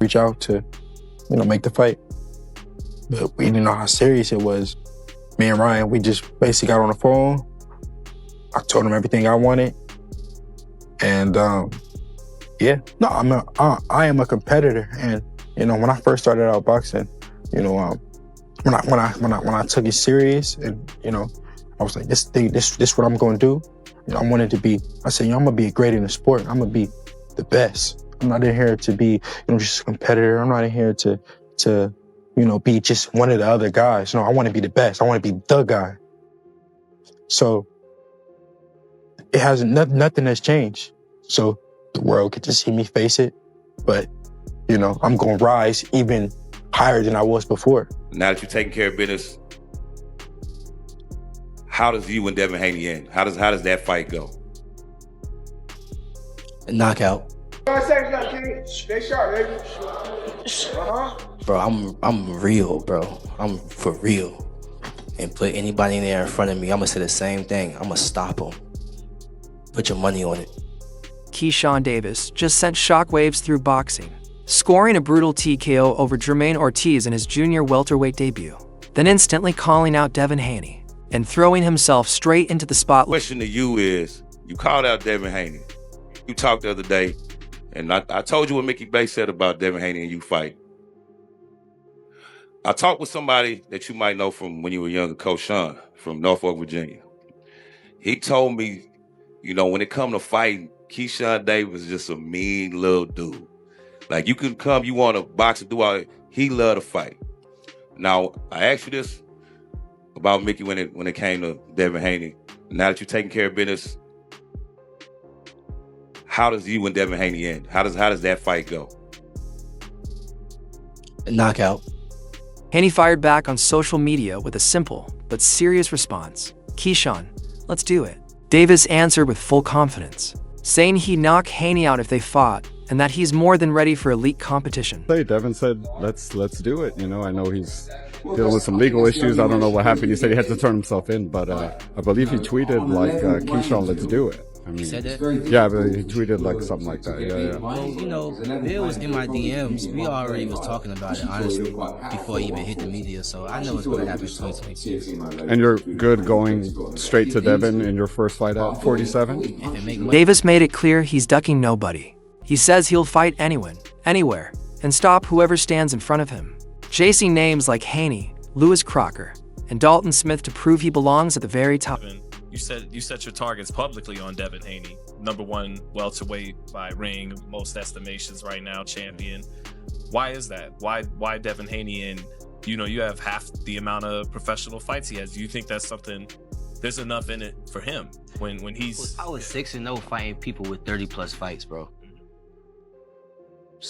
reach out to, make the fight. But we didn't know how serious it was. Me and Ryan, we just basically got on the phone. I told him everything I wanted. And yeah, no, I am a competitor. And, when I first started out boxing, when I took it serious and, I was like, this what I'm going to do. I wanted to be, I said, I'm going to be great in the sport. I'm going to be the best. I'm not in here to be, just a competitor. I'm not in here to be just one of the other guys. No, I want to be the best. I want to be the guy. So it hasn't, nothing has changed. So the world get to see me face it. But, I'm going to rise even higher than I was before. Now that you're taking care of business, how does you and Devin Haney end? How does that fight go? Knockout. 5 seconds left, King. Stay sharp, baby. Bro, I'm real, bro. I'm for real. And put anybody in there in front of me, I'm gonna say the same thing. I'm gonna stop them. Put your money on it. Keyshawn Davis just sent shockwaves through boxing, scoring a brutal TKO over Jermaine Ortiz in his junior welterweight debut, then instantly calling out Devin Haney and throwing himself straight into the spotlight. Question to you is, you called out Devin Haney. You talked the other day, and I told you what Mickey Bay said about Devin Haney and you fight. I talked with somebody that you might know from when you were younger, Coach Sean from Norfolk, Virginia. He told me, when it come to fighting, Keyshawn Davis is just a mean little dude. Like, you can come, you want to box and do all that. He love to fight. Now, I asked you this about Mickey when it came to Devin Haney. Now that you're taking care of business, how does you and Devin Haney end? How does that fight go? Knockout. Haney fired back on social media with a simple but serious response. Keyshawn, let's do it. Davis answered with full confidence, saying he'd knock Haney out if they fought, and that he's more than ready for elite competition. Devin said, let's do it. I know he's dealing with some legal issues. I don't know what happened. He said he had to turn himself in, but I believe he tweeted Keyshawn, let's do it. He said that? Yeah, but he tweeted something like that. Yeah. Well, Bill was in my DMs. We already was talking about it, honestly, before he even hit the media. So I know it's going to happen in 2022. And you're good going straight to Devin in your first fight at 47? Davis made it clear he's ducking nobody. He says he'll fight anyone, anywhere, and stop whoever stands in front of him, chasing names like Haney, Lewis Crocker, and Dalton Smith to prove he belongs at the very top. You set your targets publicly on Devin Haney, #1 welterweight by ring, most estimations right now, champion. Why is that? Why Devin Haney? And you have half the amount of professional fights he has. Do you think that's something? There's enough in it for him when he's. I was 6-0 fighting people with 30+ fights, bro.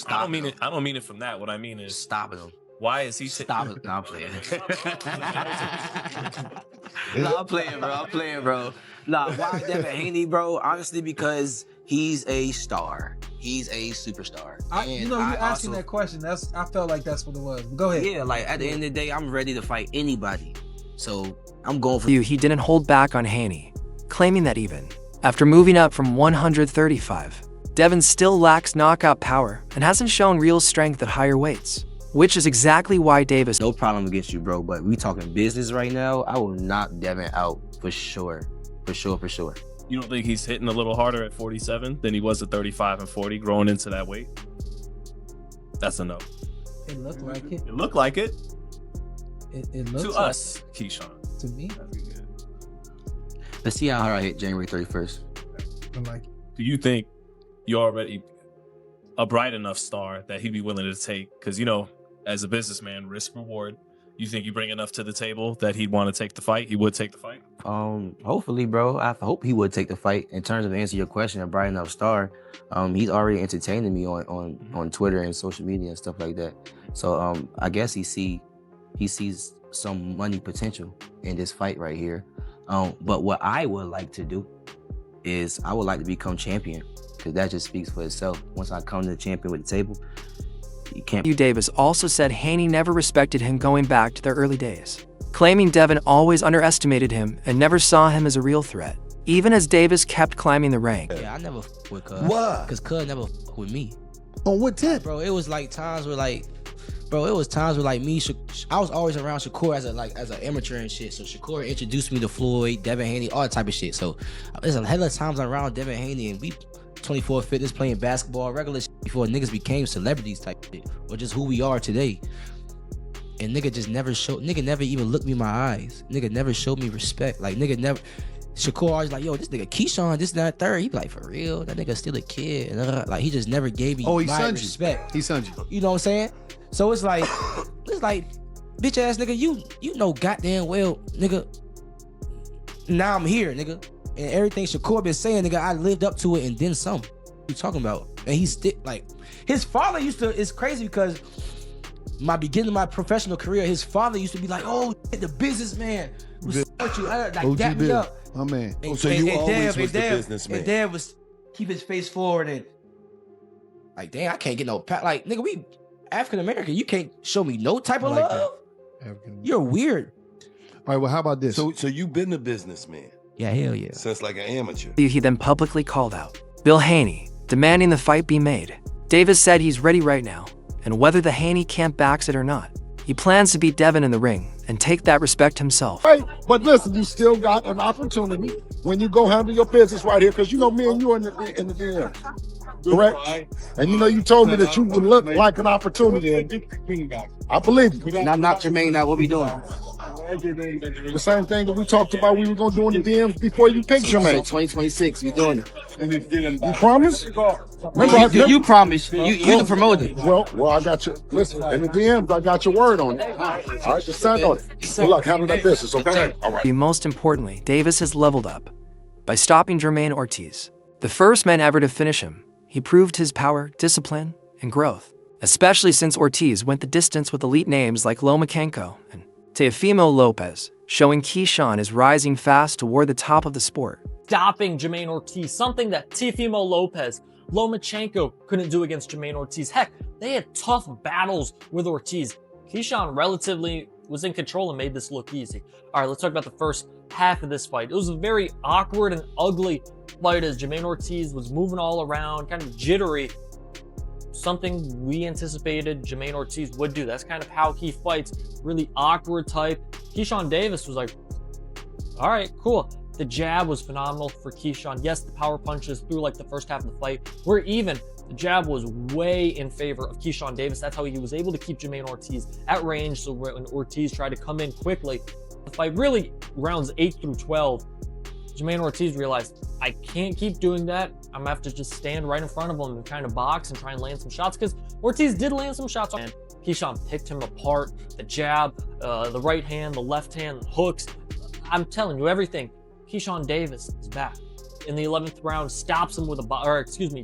I don't mean it from that. What I mean is stopping him. Why is he stopping? No, I'm playing. I'm playing, bro. Nah, why Devin Haney, bro? Honestly, because he's a star. He's a superstar. You asking that question. I felt like that's what it was. Go ahead. Yeah, at the end of the day, I'm ready to fight anybody. So I'm going for you. He didn't hold back on Haney, claiming that even after moving up from 135, Devin still lacks knockout power and hasn't shown real strength at higher weights, which is exactly why Davis. No problem against you, bro, but we talking business right now. I will knock Devin out for sure. For sure. You don't think he's hitting a little harder at 47 than he was at 35 and 40 growing into that weight? That's a no. It looked like it. It looked like it. It looks to like us, Keyshawn. To me. Let's see how hard I hit January 31st. I like it. Do you think you're already a bright enough star that he'd be willing to take? Because, as a businessman, risk reward. You think you bring enough to the table that he'd want to take the fight? He would take the fight? Hopefully, bro. I hope he would take the fight. In terms of answering your question, a bright enough star, he's already entertaining me on Twitter and social media and stuff like that. So I guess he sees some money potential in this fight right here. But what I would like to do is I would like to become champion, because that just speaks for itself. Once I come to the champion with the table, you can't. Davis also said Haney never respected him going back to their early days, claiming Devin always underestimated him and never saw him as a real threat, even as Davis kept climbing the rank. Yeah, I never with Cuz. Why? Because Cuz never with me. On what tip? Bro, it was like times where like, bro, it was times where like me, I was always around Shakur as an amateur and shit. So Shakur introduced me to Floyd, Devin Haney, all that type of shit. So there's a hell of times I'm around Devin Haney and we 24 fitness playing basketball, regular shit before niggas became celebrities type shit, or just who we are today. And nigga just never never even looked me in my eyes. Nigga never showed me respect. Like nigga never. Shakur always like, yo, this nigga Keyshawn, this, that, third. He be like, for real? That nigga still a kid. And like, he just never gave me my respect. He sunned you. You know what I'm saying? So it's like, bitch ass nigga, you know goddamn well, nigga. Now I'm here, nigga. And everything Shakur been saying, nigga, I lived up to it and then some. What you talking about? And he's still like, his father used to, it's crazy because my beginning of my professional career, his father used to be like, oh, the businessman. Like, dap me up. My man. And, so you always was the businessman. And Dad was keep his face forward and like, damn, I can't get no pat. Like, nigga, we African American. You can't show me no type of love. You're weird. All right, well, how about this? So you've been a businessman. Yeah, hell yeah. Since like an amateur. He then publicly called out Bill Haney, demanding the fight be made. Davis said he's ready right now, and whether the Haney camp backs it or not, he plans to beat Devin in the ring and take that respect himself. Right, but listen, you still got an opportunity when you go handle your business right here, because you know me and you in the DM, correct? And you know you told me that you would look like an opportunity. I believe you. Not Jermaine. Now what we doing? The same thing that we talked about we were gonna do in the DMs before you picked Jermaine. 2026, we doing it. You promise? You promise. You the promoter. Well, I got you. Listen, in the DMs, I got your word on it. All right, just stand on it. Good luck, handle that business, okay? All right. Most importantly, Davis has leveled up by stopping Jermaine Ortiz. The first man ever to finish him, he proved his power, discipline, and growth, especially since Ortiz went the distance with elite names like Lomachenko and Teofimo Lopez, showing Keyshawn is rising fast toward the top of the sport. Stopping Jermaine Ortiz, something that Teofimo Lopez, Lomachenko couldn't do against Jermaine Ortiz. Heck, they had tough battles with Ortiz. Keyshawn relatively was in control and made this look easy. All right, let's talk about the first half of this fight. It was a very awkward and ugly fight as Jermaine Ortiz was moving all around, kind of jittery. Something we anticipated Jermaine Ortiz would do. That's kind of how he fights, really awkward type. Keyshawn Davis was like, all right, cool. The jab was phenomenal for Keyshawn. Yes, the power punches through like the first half of the fight were even. The jab was way in favor of Keyshawn Davis. That's how he was able to keep Jermaine Ortiz at range. So when Ortiz tried to come in quickly, the fight really rounds 8 through 12, Jermaine Ortiz realized, I can't keep doing that. I'm gonna have to just stand right in front of him and kind of box and try and land some shots, because Ortiz did land some shots. And Keyshawn picked him apart. The jab, the right hand, the left hand, hooks. I'm telling you, everything. Keyshawn Davis is back. In the 11th round, stops him with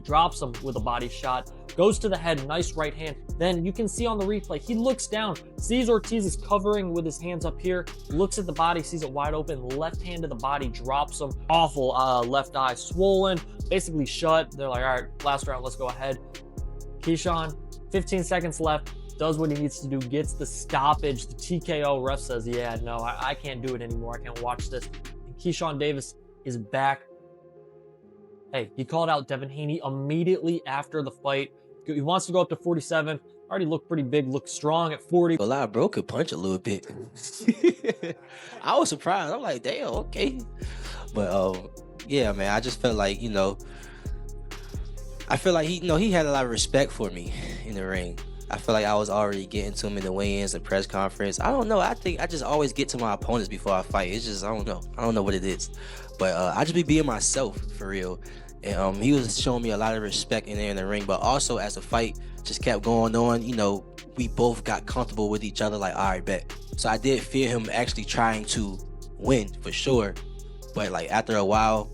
drops him with a body shot, goes to the head, nice right hand. Then you can see on the replay, he looks down, sees Ortiz is covering with his hands up here, looks at the body, sees it wide open, left hand to the body, drops him. Awful left eye swollen, basically shut. They're like, all right, last round, let's go ahead. Keyshawn, 15 seconds left, does what he needs to do, gets the stoppage, the TKO. Ref says, yeah, no, I can't do it anymore. I can't watch this. And Keyshawn Davis is back. Hey, he called out Devin Haney immediately after the fight. He wants to go up to 47. Already looked pretty big, looked strong at 40. A lot, bro, could punch a little bit. I was surprised. I'm like, damn, okay. But yeah, man, I just felt like, I feel like he had a lot of respect for me in the ring. I feel like I was already getting to him in the weigh-ins and press conference. I don't know. I think I just always get to my opponents before I fight. It's just, I don't know. I don't know what it is. But I just be being myself, for real. And he was showing me a lot of respect in there in the ring. But also, as the fight just kept going on, we both got comfortable with each other. Like, all right, bet. So I did fear him actually trying to win, for sure. But, like, after a while,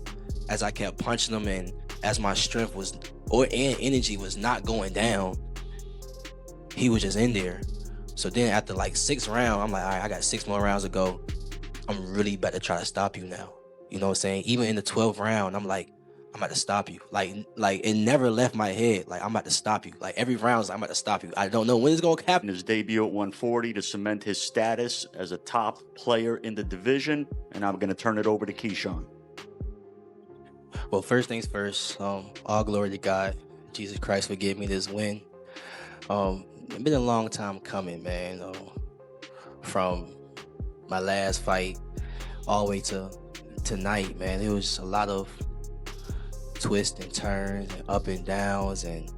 as I kept punching him and as my strength and energy was not going down, he was just in there. So then after like 6th round, I'm like, all right, I got 6 more rounds to go. I'm really about to try to stop you now. You know what I'm saying? Even in the 12th round, I'm like, I'm about to stop you. Like it never left my head. Like, I'm about to stop you. Like, every round, I'm about to stop you. I don't know when it's going to happen. His debut at 140 to cement his status as a top player in the division. And I'm going to turn it over to Keyshawn. Well, first things first, all glory to God. Jesus Christ for giving me this win. It's been a long time coming, man. From my last fight all the way to tonight, man. It was a lot of twists and turns and up and downs and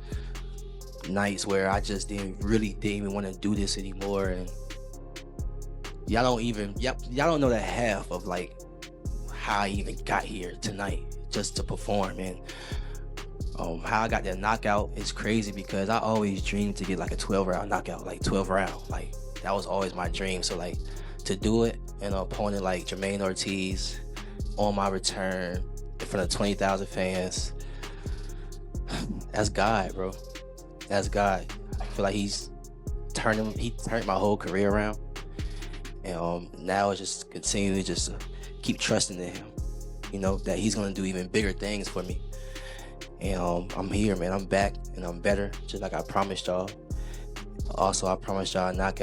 nights where I just didn't even want to do this anymore. And y'all don't know the half of like how I even got here tonight just to perform. And how I got that knockout is crazy because I always dreamed to get like a 12-round knockout, like 12 round. Like that was always my dream. So like to do it in an opponent like Jermaine Ortiz on my return in front of 20,000 fans, that's God, bro. That's God. I feel like he turned my whole career around. And now it's just continue to just keep trusting in him, you know, that he's gonna do even bigger things for me. And I'm here, man. I'm back and I'm better, just like I promised y'all. Also, I promised y'all a knockout.